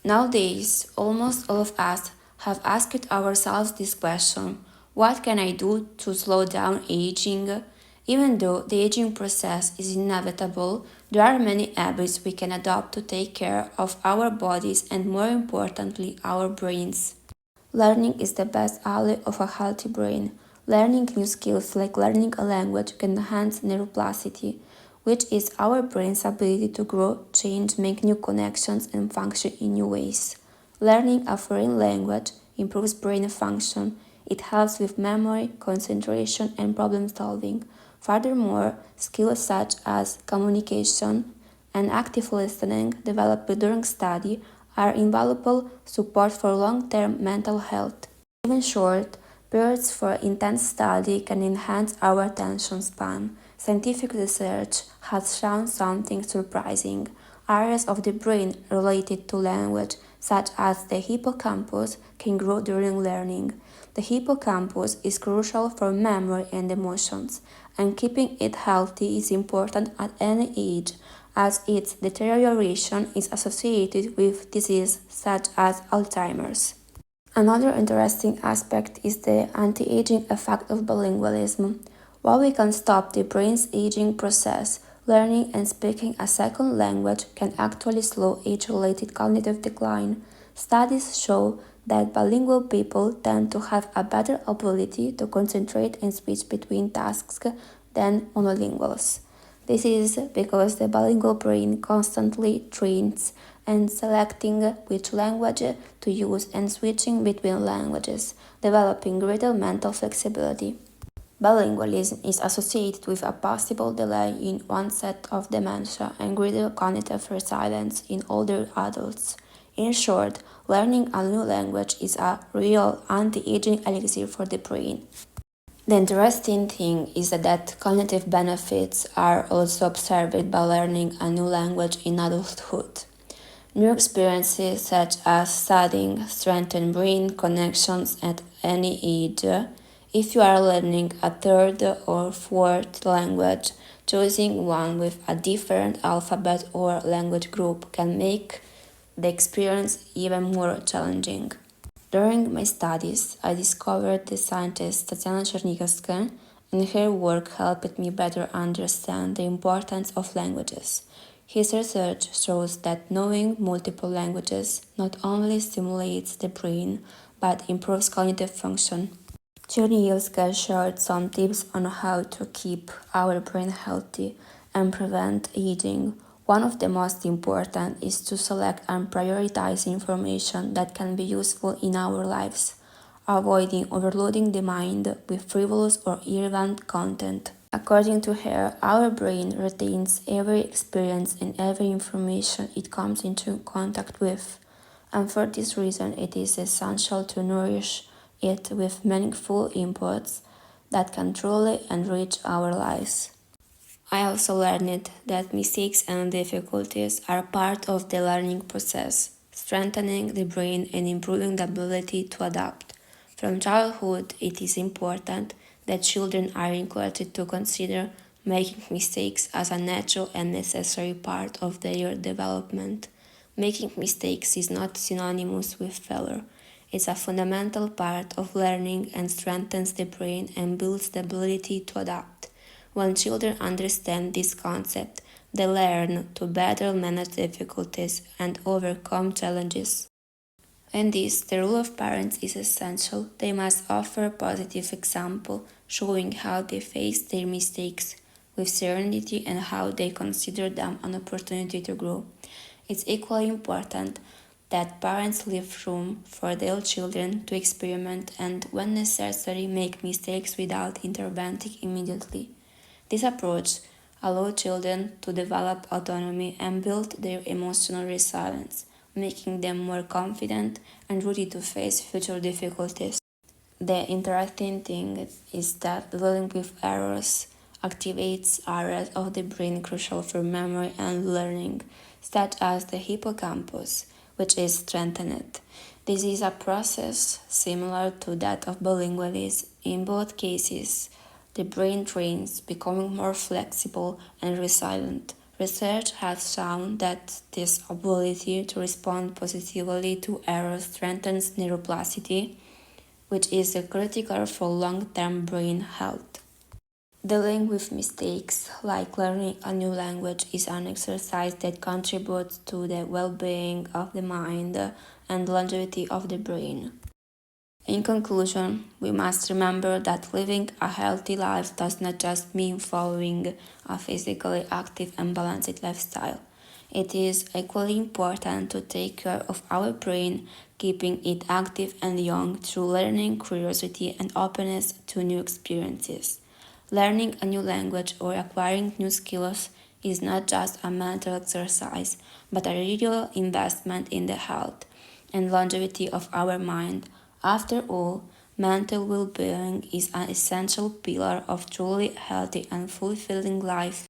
Nowadays, almost all of us have asked ourselves this question: what can I do to slow down aging? Even though the aging process is inevitable, there are many habits we can adopt to take care of our bodies and, more importantly, our brains. Learning is the best ally of a healthy brain. Learning new skills, like learning a language, can enhance neuroplasticity, which is our brain's ability to grow, change, make new connections, and function in new ways. Learning a foreign language improves brain function. It helps with memory, concentration, and problem solving. Furthermore, skills such as communication and active listening developed during study are invaluable support for long-term mental health. Even short periods for intense study can enhance our attention span. Scientific research has shown something surprising. Areas of the brain related to language, such as the hippocampus, can grow during learning. The hippocampus is crucial for memory and emotions, and keeping it healthy is important at any age, as its deterioration is associated with diseases such as Alzheimer's. Another interesting aspect is the anti-aging effect of bilingualism. While we can stop the brain's aging process, learning and speaking a second language can actually slow age-related cognitive decline. Studies show that bilingual people tend to have a better ability to concentrate and switch between tasks than monolinguals. This is because the bilingual brain constantly trains and selecting which language to use and switching between languages, developing greater mental flexibility. Bilingualism is associated with a possible delay in onset of dementia and greater cognitive resilience in older adults. In short, learning a new language is a real anti-aging elixir for the brain. The interesting thing is that cognitive benefits are also observed by learning a new language in adulthood. New experiences such as studying strengthen brain connections at any age. If you are learning a third or fourth language, choosing one with a different alphabet or language group can make the experience even more challenging. During my studies, I discovered the scientist Sviatlana Crescenzi, and her work helped me better understand the importance of languages. His research shows that knowing multiple languages not only stimulates the brain, but improves cognitive function. Chernyshevska shared some tips on how to keep our brain healthy and prevent aging. One of the most important is to select and prioritize information that can be useful in our lives, avoiding overloading the mind with frivolous or irrelevant content. According to her, our brain retains every experience and every information it comes into contact with, and for this reason it is essential to nourish it with meaningful inputs that can truly enrich our lives. I also learned that mistakes and difficulties are part of the learning process, strengthening the brain and improving the ability to adapt. From childhood, it is important that children are encouraged to consider making mistakes as a natural and necessary part of their development. Making mistakes is not synonymous with failure. It's a fundamental part of learning and strengthens the brain and builds the ability to adapt. When children understand this concept, they learn to better manage difficulties and overcome challenges. In this, the role of parents is essential. They must offer a positive example, showing how they face their mistakes with serenity and how they consider them an opportunity to grow. It's equally important that parents leave room for their children to experiment and, when necessary, make mistakes without intervening immediately. This approach allows children to develop autonomy and build their emotional resilience, making them more confident and ready to face future difficulties. The interesting thing is that dealing with errors activates areas of the brain crucial for memory and learning, such as the hippocampus, which is strengthened. This is a process similar to that of bilingualism. In both cases, the brain trains, becoming more flexible and resilient, Research has shown that this ability to respond positively to errors strengthens neuroplasticity, which is critical for long-term brain health. Dealing with mistakes, like learning a new language, is an exercise that contributes to the well-being of the mind and longevity of the brain. In conclusion, we must remember that living a healthy life does not just mean following a physically active and balanced lifestyle. It is equally important to take care of our brain, keeping it active and young through learning, curiosity, and openness to new experiences. Learning a new language or acquiring new skills is not just a mental exercise, but a real investment in the health and longevity of our mind. After all, mental well being is an essential pillar of truly healthy and fulfilling life.